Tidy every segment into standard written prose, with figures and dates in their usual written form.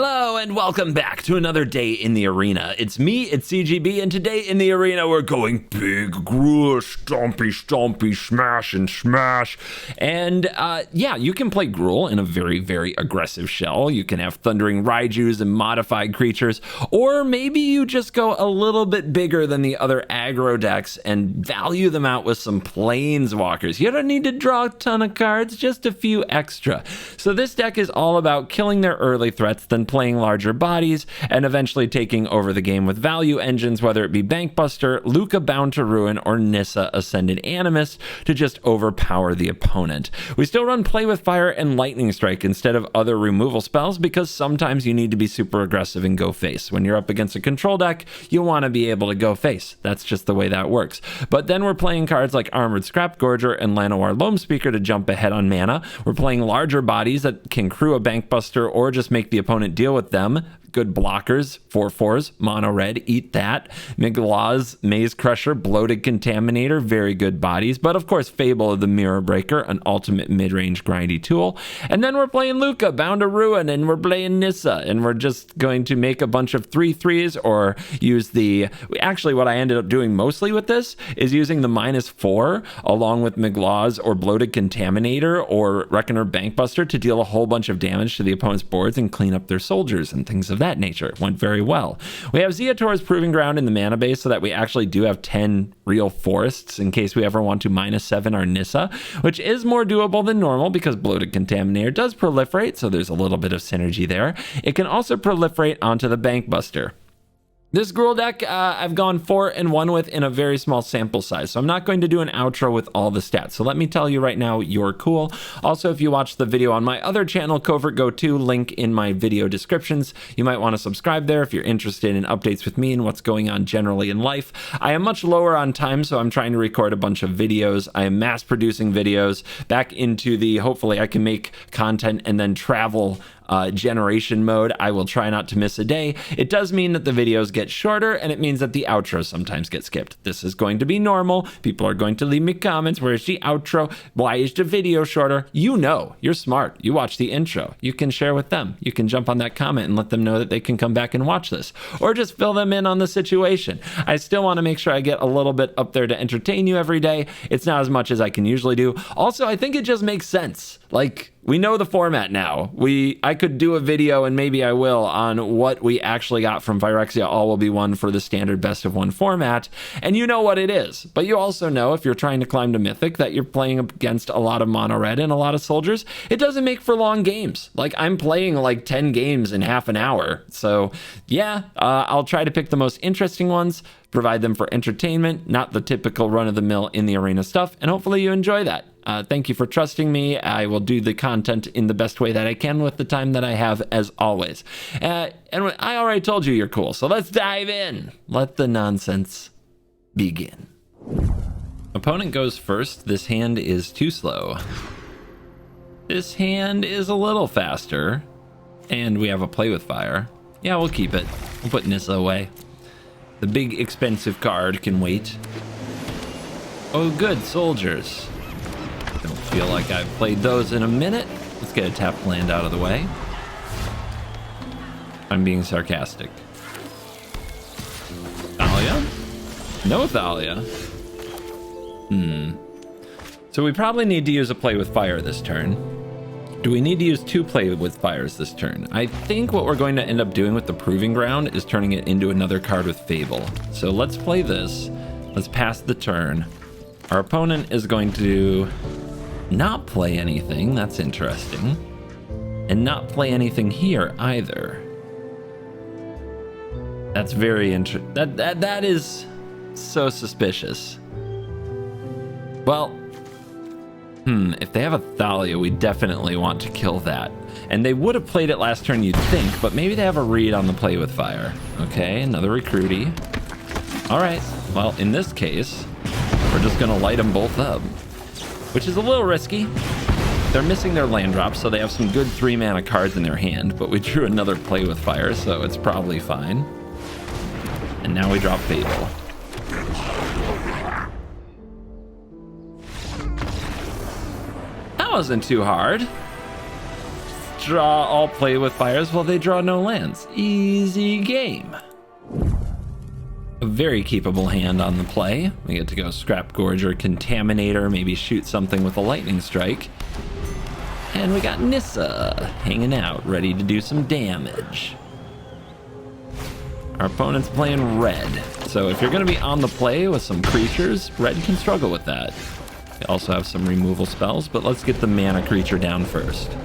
Hello and welcome back to another day in the arena. It's me, it's CGB, and today in the arena we're going big gruul, stompy, stompy, smash and smash. And yeah, you can play gruul in a very, very aggressive shell. You can have thundering Raijus and modified creatures, or maybe you just go a little bit bigger than the other aggro decks and value them out with some planeswalkers. You don't need to draw a ton of cards, just a few extra. So this deck is all about killing their early threats, then playing larger bodies, and eventually taking over the game with value engines, whether it be Bankbuster, Luca Bound to Ruin, or Nissa Ascended Animus, to just overpower the opponent. We still run Play with Fire and Lightning Strike instead of other removal spells, because sometimes you need to be super aggressive and go face. When you're up against a control deck, you want to be able to go face. That's just the way that works. But then we're playing cards like Armored Scrapgorger and Llanowar Loam Speaker to jump ahead on mana. We're playing larger bodies that can crew a Bankbuster or just make the opponent deal with them. Good blockers, 4/4s, mono red, eat that. Miglaz, Maze Crusher, Bloated Contaminator, very good bodies. But of course, Fable of the Mirror Breaker, an ultimate mid-range grindy tool. And then we're playing Luca, Bound to Ruin, and we're playing Nissa, and we're just going to make a bunch of 3/3s or use the... Actually, what I ended up doing mostly with this is using the -4 along with Miglaz or Bloated Contaminator or Reckoner Bankbuster to deal a whole bunch of damage to the opponent's boards and clean up their soldiers and things of that nature. It went very well. We have Zeator's Proving Ground in the mana base so that we actually do have 10 real forests in case we ever want to -7 our Nissa, which is more doable than normal because Bloated Contaminator does proliferate, so there's a little bit of synergy there. It can also proliferate onto the Bankbuster. This gruul deck, I've gone 4-1 with in a very small sample size, so I'm not going to do an outro with all the stats. So let me tell you right now, you're cool. Also, if you watch the video on my other channel, CovertGoBlue, link in my video descriptions, you might want to subscribe there if you're interested in updates with me and what's going on generally in life. I am much lower on time, so I'm trying to record a bunch of videos. I am mass producing videos back into the, hopefully I can make content and then travel generation mode. I will try not to miss a day. It does mean that the videos get shorter, and it means that the outros sometimes get skipped. This is going to be normal. People are going to leave me comments. Where's the outro? Why is the video shorter? You know, you're smart. You watch the intro. You can share with them. You can jump on that comment and let them know that they can come back and watch this, or just fill them in on the situation. I still want to make sure I get a little bit up there to entertain you every day. It's not as much as I can usually do. Also, I think it just makes sense. Like, we know the format now. I could do a video, and maybe I will, on what we actually got from Phyrexia All Will Be One for the standard best of one format, and you know what it is. But you also know, if you're trying to climb to Mythic, that you're playing against a lot of mono red and a lot of soldiers. It doesn't make for long games. Like, I'm playing like 10 games in half an hour. So yeah, I'll try to pick the most interesting ones, provide them for entertainment, not the typical run-of-the-mill in the arena stuff, and hopefully you enjoy that. Thank you for trusting me. I will do the content in the best way that I can with the time that I have, as always. And I already told you you're cool, so let's dive in. Let the nonsense begin. Opponent goes first. This hand is too slow. This hand is a little faster. And we have a Play with Fire. Yeah, we'll keep it. We'll put Nissa away. The big expensive card can wait. Oh, good, soldiers. Don't feel like I've played those in a minute. Let's get a tapped land out of the way. I'm being sarcastic. Thalia? No Thalia. So we probably need to use a Play with Fire this turn. Do we need to use 2 Play with Fires this turn? I think what we're going to end up doing with the Proving Ground is turning it into another card with Fable. So let's play this. Let's pass the turn. Our opponent is going to not play anything. That's interesting. And not play anything here either. That's very interesting. That is so suspicious. Well, if they have a Thalia, we definitely want to kill that. And they would have played it last turn, you'd think, but maybe they have a read on the Play with Fire. Okay, another Recruity. All right, well, in this case, we're just gonna light them both up, which is a little risky. They're missing their land drops, so they have some good 3-mana cards in their hand, but we drew another Play with Fire, so it's probably fine. And now we drop Fable. That wasn't too hard. draw all play with fires while they draw no lands. Easy game. A very keepable hand on the play. We get to go Scrap Gorger, Contaminator, maybe shoot something with a Lightning Strike. And we got Nissa hanging out, ready to do some damage. Our opponent's playing red. So if you're going to be on the play with some creatures, red can struggle with that. We also have some removal spells, but let's get the mana creature down first.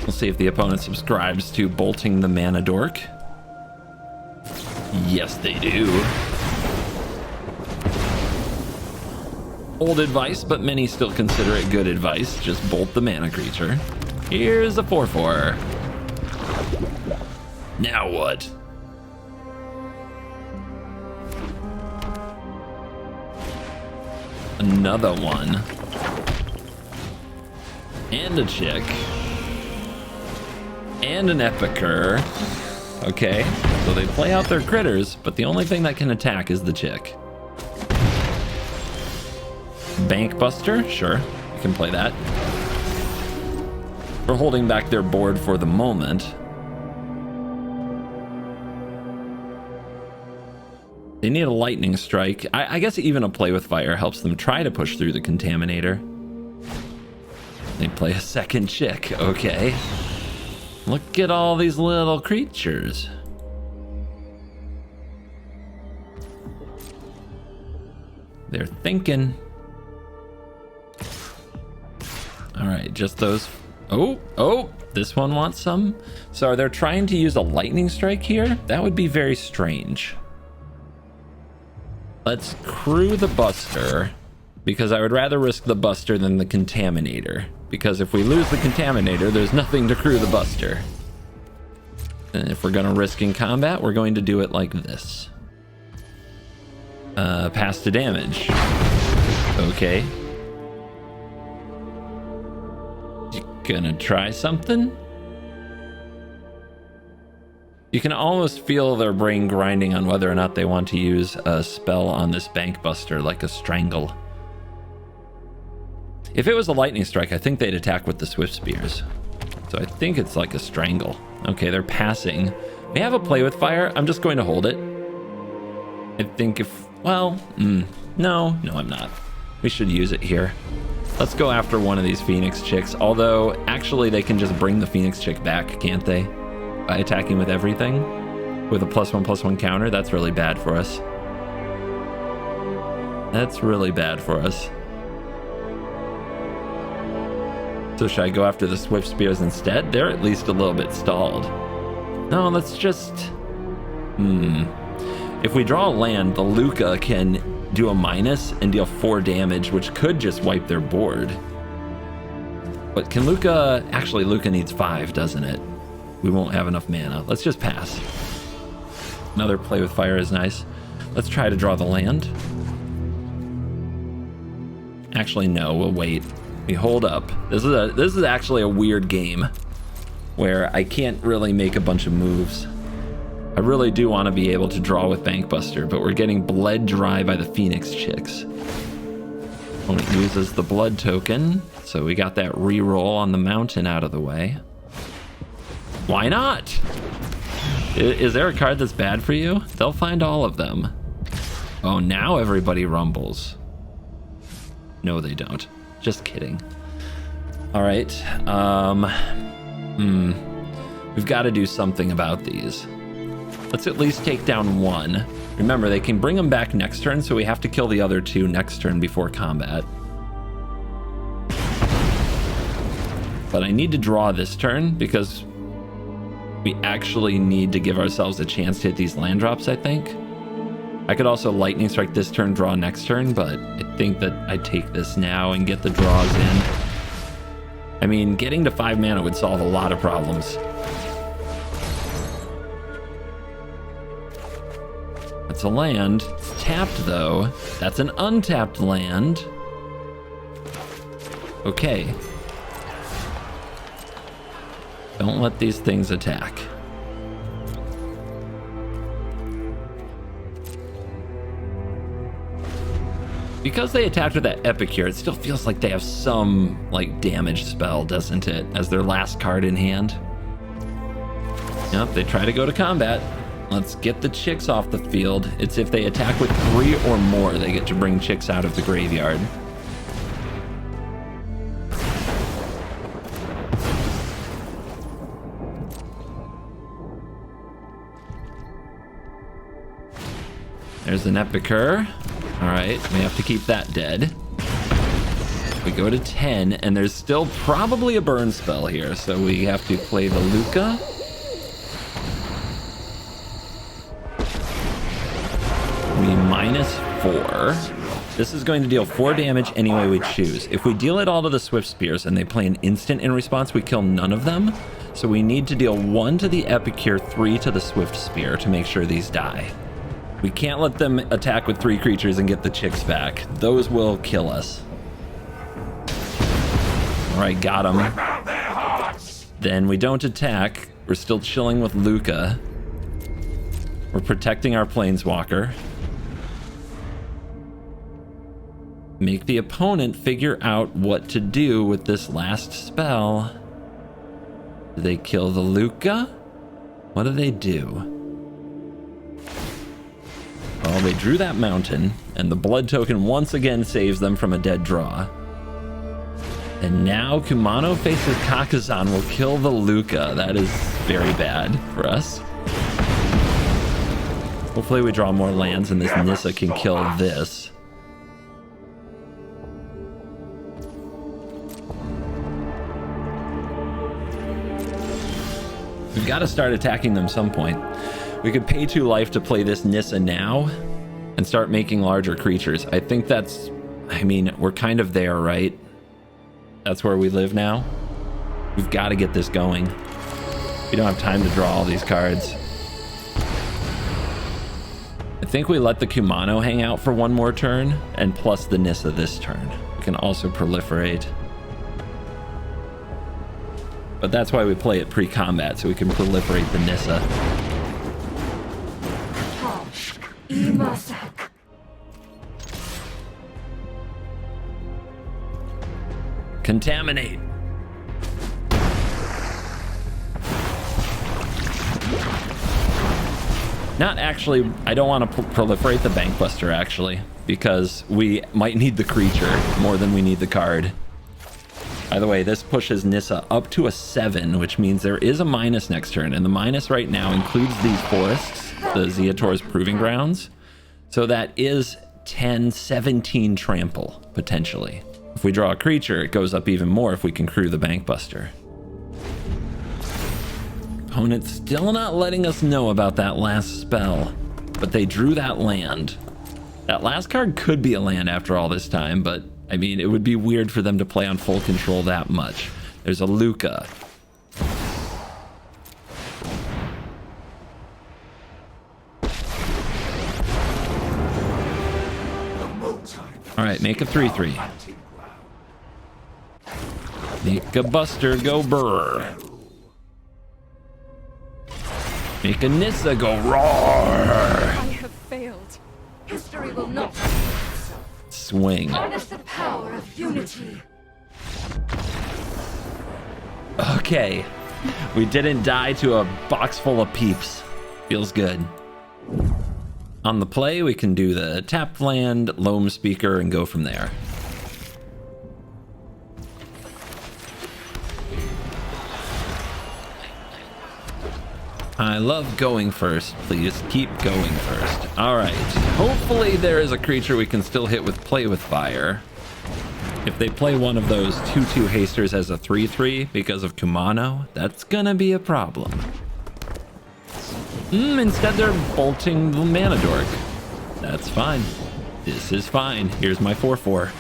We'll see if the opponent subscribes to bolting the mana dork. Yes, they do. Old advice, but many still consider it good advice. Just bolt the mana creature. Here's a 4/4. Now what? Another one. And a chick. And an Epicure. Okay, so they play out their critters, but the only thing that can attack is the chick. Bank Buster, sure, you can play that. We're holding back their board for the moment. They need a Lightning Strike. I guess even a play with fire helps them try to push through the Contaminator. They play a second chick, okay. Look at all these little creatures. They're thinking. All right, just those. Oh, this one wants some. So are they trying to use a Lightning Strike here? That would be very strange. Let's crew the Buster, because I would rather risk the Buster than the Contaminator. Because if we lose the Contaminator, there's nothing to crew the Buster. And if we're gonna risk in combat, we're going to do it like this. Pass to damage. Okay. You gonna try something? You can almost feel their brain grinding on whether or not they want to use a spell on this Bank Buster, like a Strangle. If it was a Lightning Strike, I think they'd attack with the Swift Spears. So I think it's like a Strangle. Okay, they're passing. They have a play with fire. I'm just going to hold it. I think if... Well, no, I'm not. We should use it here. Let's go after one of these Phoenix Chicks. Although, actually, they can just bring the Phoenix Chick back, can't they? By attacking with everything? With a +1/+1 counter? That's really bad for us. That's really bad for us. So should I go after the Swift Spears instead? They're at least a little bit stalled. No, let's just... If we draw a land, the Luca can do a minus and deal 4 damage, which could just wipe their board. But can Luca... Actually, Luca needs 5, doesn't it? We won't have enough mana. Let's just pass. Another play with fire is nice. Let's try to draw the land. Actually, no, we'll wait. We hold up. This is actually a weird game where I can't really make a bunch of moves. I really do want to be able to draw with Bank Buster, but we're getting bled dry by the Phoenix Chicks. Opponent uses the blood token, so we got that reroll on the mountain out of the way. Why not? Is there a card that's bad for you? They'll find all of them. Oh, now everybody rumbles. No, they don't. Just kidding. All right. We've got to do something about these. Let's at least take down one. Remember, they can bring them back next turn, so we have to kill the other 2 next turn before combat. But I need to draw this turn because we actually need to give ourselves a chance to hit these land drops, I think. I could also Lightning Strike this turn, draw next turn, but I think that I take this now and get the draws in. I mean, getting to 5 mana would solve a lot of problems. That's a land. It's tapped, though. That's an untapped land. Okay. Don't let these things attack. Because they attacked with that Epicure, it still feels like they have some, like, damage spell, doesn't it? As their last card in hand. Yep, they try to go to combat. Let's get the chicks off the field. It's if they attack with 3 or more, they get to bring chicks out of the graveyard. There's an Epicure. All right, we have to keep that dead. We go to 10, and there's still probably a burn spell here, so we have to play the Luca. We -4. This is going to deal 4 damage any way we choose. If we deal it all to the Swift Spears and they play an instant in response, we kill none of them. So we need to deal 1 to the Epicure, 3 to the Swift Spear to make sure these die. We can't let them attack with 3 creatures and get the chicks back. Those will kill us. All right, got them. Then we don't attack. We're still chilling with Luca. We're protecting our Planeswalker. Make the opponent figure out what to do with this last spell. Do they kill the Luca? What do they do? Well, they drew that mountain, and the blood token once again saves them from a dead draw. And now Kumano faces Kakazan will kill the Luca. That is very bad for us. Hopefully we draw more lands and this Nissa can kill this. We've got to start attacking them some point. We could pay 2 life to play this Nissa now and start making larger creatures. I think that's, I mean, we're kind of there, right? That's where we live now. We've got to get this going. We don't have time to draw all these cards. I think we let the Kumano hang out for 1 more turn and plus the Nissa this turn. We can also proliferate. But that's why we play it pre-combat, so we can proliferate the Nissa. Contaminate. Not actually, I don't want to proliferate the Bankbuster actually, because we might need the creature more than we need the card. By the way, this pushes Nissa up to a 7, which means there is a minus next turn, and the minus right now includes these forests, the Zeator's Proving Grounds. So that is 10, 17 trample, potentially. If we draw a creature, it goes up even more if we can crew the Bankbuster. Opponent's still not letting us know about that last spell, but they drew that land. That last card could be a land after all this time, but I mean, it would be weird for them to play on full control that much. There's a Luca. All right, make a 3/3. Make a Buster go burr. Make a Nissa go roar. I have failed. History will not. Swing. Harness the power of unity. Okay, we didn't die to a box full of peeps. Feels good. On the play, we can do the tap land, Loam Speaker, and go from there. I love going first. Please keep going first. All right. Hopefully there is a creature we can still hit with Play with Fire. If they play one of those 2/2 hasters as a 3/3 because of Kumano, that's gonna be a problem. Instead they're bolting the Mana Dork. That's fine. This is fine. Here's my 4/4.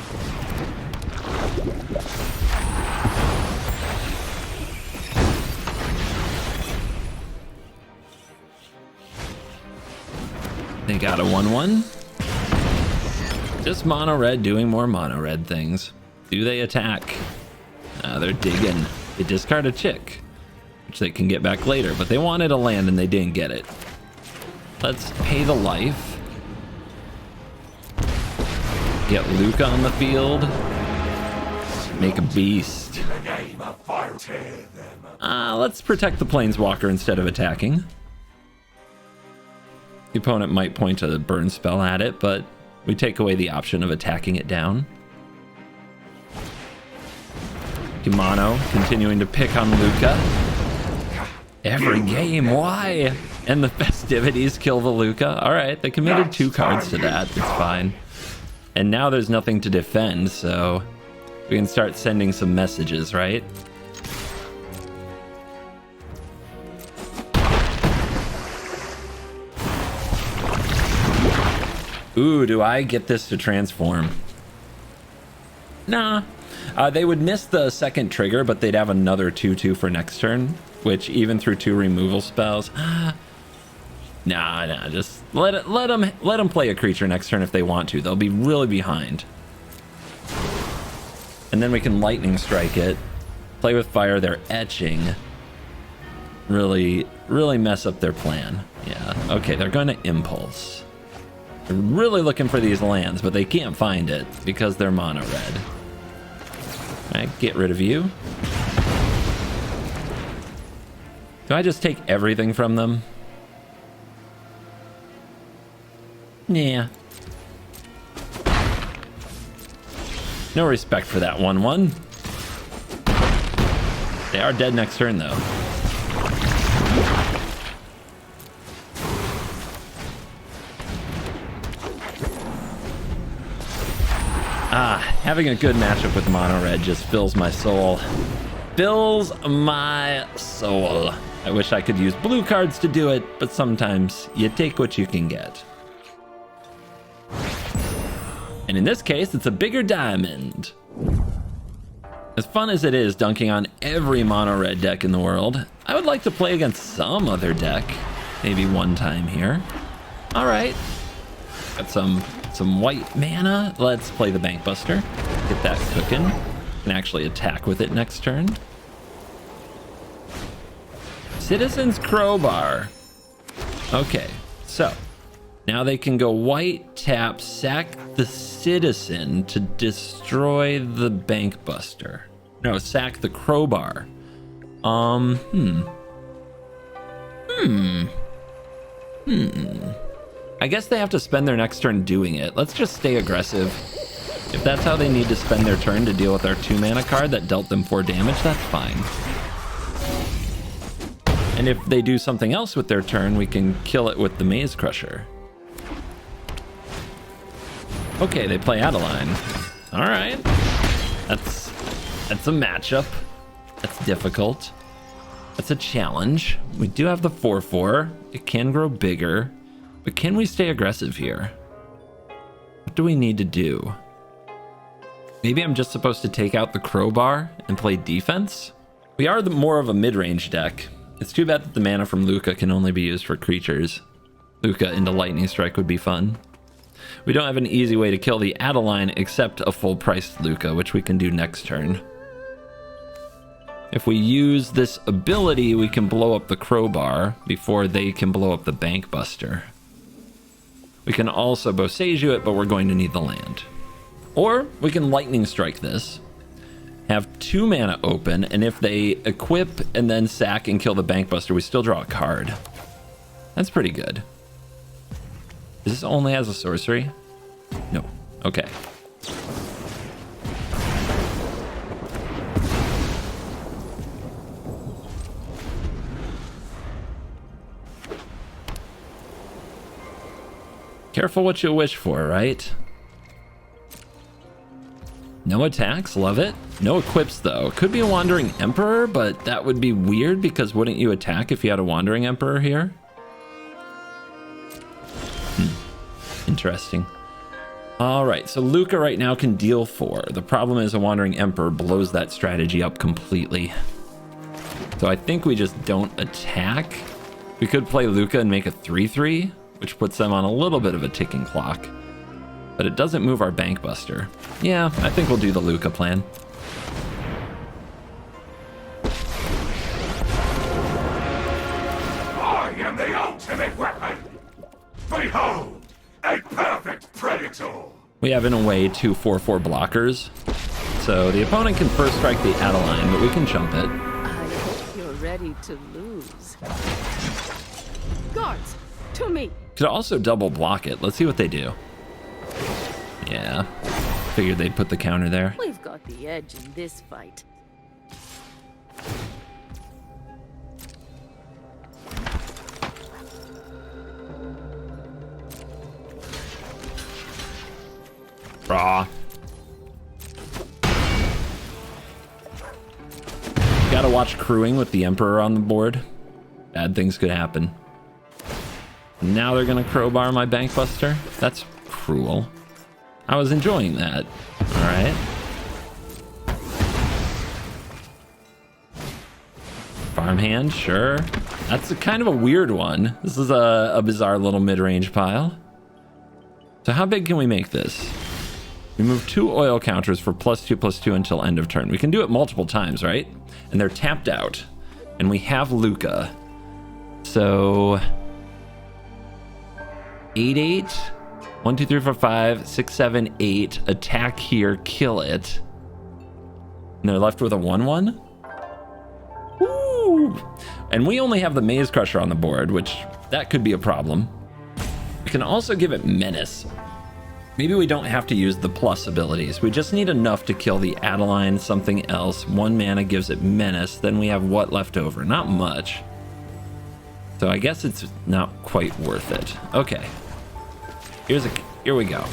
They got a 1/1. Just mono red doing more mono red things. Do they attack? They're digging. They discard a chick, which they can get back later, but they wanted a land and they didn't get it. Let's pay the life. Get Luca on the field. Make a beast. Let's protect the Planeswalker instead of attacking. The opponent might point a burn spell at it, but we take away the option of attacking it down. Mono continuing to pick on Luca. Every game, why? And the festivities kill the Luca. All right, they committed 2 cards to that. It's fine. And now there's nothing to defend, so we can start sending some messages, right? Ooh, do I get this to transform? Nah. They would miss the second trigger, but they'd have another 2/2 for next turn, which even through 2 removal spells. Nah, just let them play a creature next turn if they want to. They'll be really behind. And then we can lightning strike it. Play with fire, they're etching. Really mess up their plan. Yeah, okay, they're going to impulse. They're really looking for these lands, but they can't find it because they're mono red. All right, get rid of you. Do I just take everything from them? Yeah. No respect for that 1/1. They are dead next turn, though. Having a good matchup with mono red just fills my soul. Fills my soul. I wish I could use blue cards to do it, but sometimes you take what you can get. And in this case, it's a bigger diamond. As fun as it is dunking on every mono red deck in the world, I would like to play against some other deck. Maybe one time here. All right. Got some white mana. Let's play the Bankbuster. Get that cooking. Can actually attack with it next turn. Citizen's Crowbar. Okay, so now they can go white, tap, sack the Citizen to destroy the Bankbuster. No, sack the Crowbar. I guess they have to spend their next turn doing it. Let's just stay aggressive. If that's how they need to spend their turn to deal with our 2 mana card that dealt them 4 damage, that's fine. And if they do something else with their turn, we can kill it with the Maze Crusher. Okay, they play Adeline. All right. That's a matchup. That's difficult. That's a challenge. We do have the 4/4. It can grow bigger. But can we stay aggressive here? What do we need to do? Maybe I'm just supposed to take out the Crowbar and play defense? We are more of a mid-range deck. It's too bad that the mana from Luca can only be used for creatures. Luca into Lightning Strike would be fun. We don't have an easy way to kill the Adeline except a full-priced Luca, which we can do next turn. If we use this ability, we can blow up the Crowbar before they can blow up the Bankbuster. We can also Boseiju it, but we're going to need the land. Or we can Lightning Strike this, have 2 mana open, and if they equip and then sack and kill the Bankbuster, we still draw a card. That's pretty good. Is this only as a sorcery? No. Okay. Careful what you wish for, right? No attacks, love it. No equips though. Could be a Wandering Emperor, but that would be weird because wouldn't you attack if you had a Wandering Emperor here? Interesting. All right, so Luca right now can deal 4. The problem is a Wandering Emperor blows that strategy up completely. So I think we just don't attack. We could play Luca and make a 3/3, which puts them on a little bit of a ticking clock. But it doesn't move our Bankbuster. Yeah, I think we'll do the Luca plan. I am the ultimate weapon! Behold, a perfect predator! We have, in a way, two 4/4 blockers. So the opponent can first strike the Adeline, but we can chump it. I hope you're ready to lose. Guards, to me. Could also double block it. Let's see what they do. Yeah. Figured they'd put the counter there. We've got the edge in this fight. Raw. Gotta watch crewing with the Emperor on the board. Bad things could happen. Now they're gonna crowbar my Bankbuster? That's cruel. I was enjoying that. Alright. Farmhand, sure. That's kind of a weird one. This is a bizarre little mid-range pile. So how big can we make this? Remove 2 oil counters for +2/+2 until end of turn. We can do it multiple times, right? And they're tapped out. And we have Luca. So 8/8. 1, 2, 3, 4, 5, 6, 7, 8. Attack here, kill it. And they're left with a 1/1. Woo! And we only have the Maze Crusher on the board, which that could be a problem. We can also give it Menace. Maybe we don't have to use the plus abilities. We just need enough to kill the Adeline, something else. 1 mana gives it Menace. Then we have what left over? Not much. So I guess it's not quite worth it. Okay. Here we go.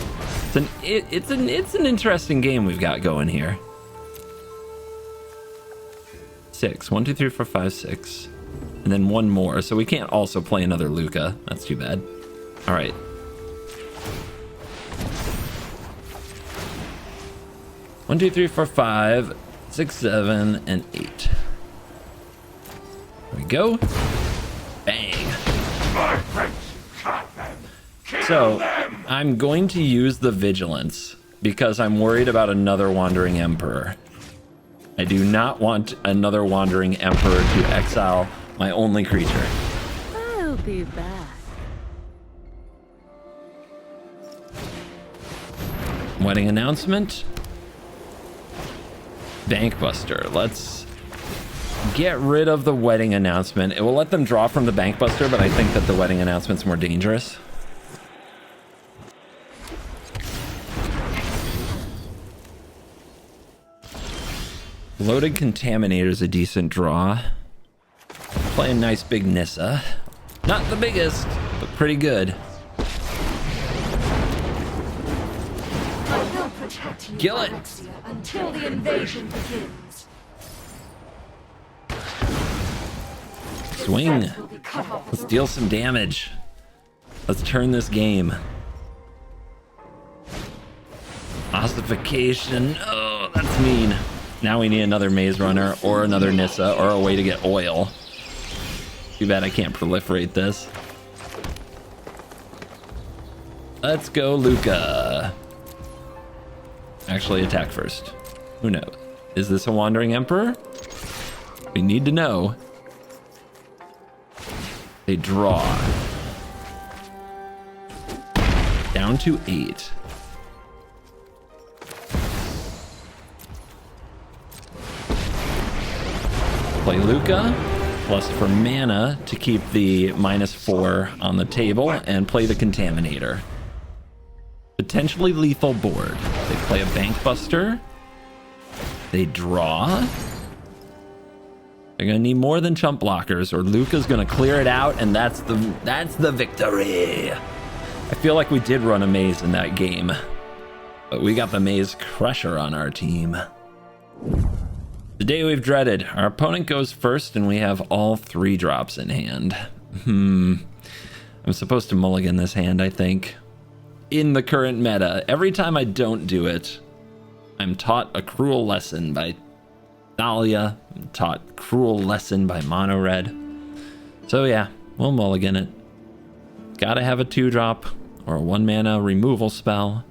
It's an interesting game we've got going here. 6. 1, 2, 3, 4, 5, 6. And then 1 more. So we can't also play another Luca. That's too bad. All right. 1, 2, 3, 4, 5, 6, 7, and 8. There we go. Bang. So I'm going to use the Vigilance because I'm worried about another Wandering Emperor. I do not want another Wandering Emperor to exile my only creature. I'll be back. Wedding announcement. Bankbuster. Let's get rid of the wedding announcement. It will let them draw from the Bankbuster, but I think that the wedding announcement's more dangerous. Loaded Contaminator's a decent draw. Play a nice big Nissa. Not the biggest, but pretty good. I will protect you, Kill it. Alexia, until the invasion begins. Swing. Defense will be cut off. Let's deal some damage. Let's turn this game. Ossification. Oh, that's mean. Now we need another Maze Runner or another Nissa or a way to get oil. Too bad I can't proliferate this. Let's go, Luca. Actually, attack first. Who knows? Is this a Wandering Emperor? We need to know. They draw. Down to 8. Play Luca, plus for mana to keep the -4 on the table, and play the Contaminator. Potentially lethal board. They play a Bankbuster. They draw. They're gonna need more than chump blockers, or Luca's gonna clear it out, and that's the victory. I feel like we did run a maze in that game, but we got the Maze Crusher on our team. The day we've dreaded. Our opponent goes first, and we have all 3 drops in hand. I'm supposed to mulligan this hand, I think. In the current meta, every time I don't do it, I'm taught a cruel lesson by Thalia. I'm taught cruel lesson by Mono Red. So yeah, we'll mulligan it. Gotta have a 2-drop or a 1 mana removal spell.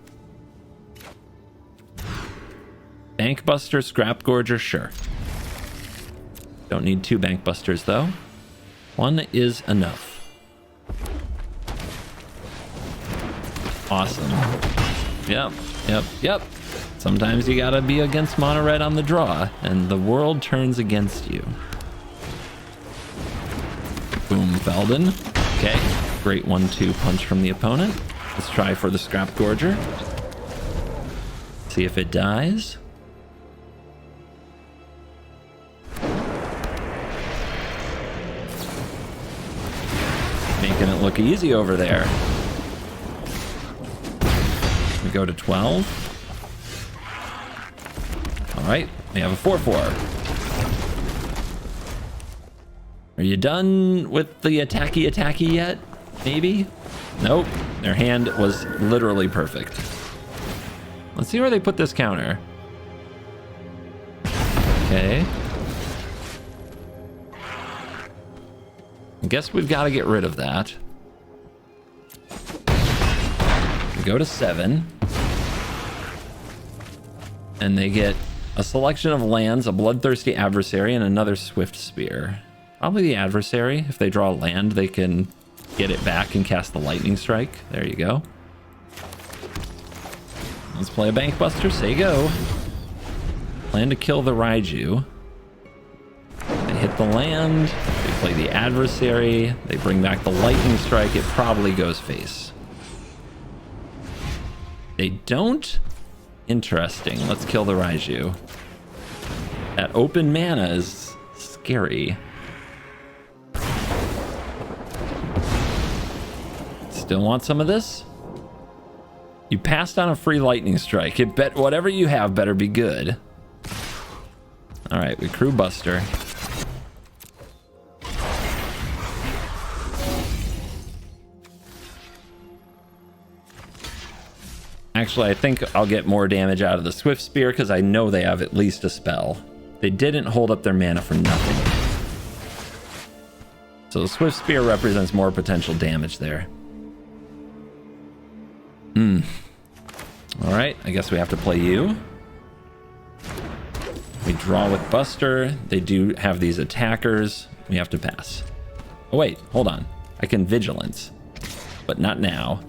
Bankbuster, Scrap Gorger, sure. Don't need 2 Bankbusters though. 1 is enough. Awesome. Yep. Sometimes you gotta be against mono red on the draw, and the world turns against you. Boom, Felden. Okay, great 1-2 punch from the opponent. Let's try for the Scrap Gorger. See if it dies. Making it look easy over there. We go to 12. All right, we have a 4-4. Are you done with the attacky yet? Maybe? Nope. Their hand was literally perfect. Let's see where they put this counter. Okay. I guess we've got to get rid of that. We go to 7. And they get a selection of lands, a bloodthirsty adversary, and another swift spear. Probably the adversary. If they draw a land, they can get it back and cast the lightning strike. There you go. Let's play a bank buster. Say go. Plan to kill the Raiju. They hit the land. They play the adversary. They bring back the lightning strike. It probably goes face. They don't. Interesting. Let's kill the Raiju. That open mana is scary. Still want some of this? You passed on a free lightning strike. It bet whatever you have better be good. All right, we crew Buster. Actually, I think I'll get more damage out of the Swift Spear because I know they have at least a spell. They didn't hold up their mana for nothing. So the Swift Spear represents more potential damage there. All right, I guess we have to play you. We draw with Buster. They do have these attackers. We have to pass. Oh, wait, hold on. I can Vigilance, but not now.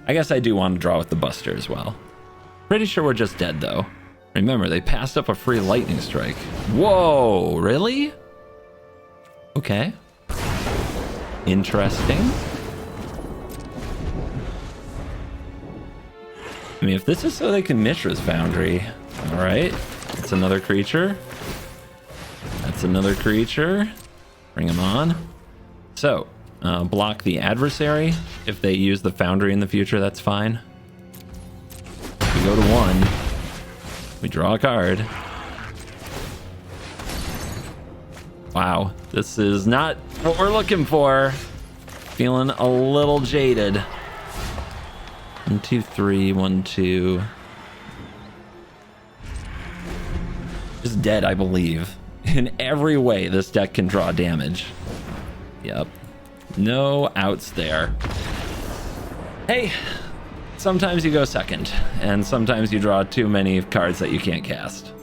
I guess I do want to draw with the Buster as well. Pretty sure we're just dead, though. Remember, they passed up a free lightning strike. Whoa, really? Okay. Interesting. I mean, if this is so they can Mishra's Foundry. All right. That's another creature. That's another creature. Bring him on. So, block the adversary. If they use the Foundry in the future, that's fine. We go to 1. We draw a card. Wow, this is not what we're looking for. Feeling a little jaded. 1, 2, 3, 1, 2. Just dead, I believe. In every way, this deck can draw damage. Yep. No outs there. Hey, sometimes you go second, and sometimes you draw too many cards that you can't cast.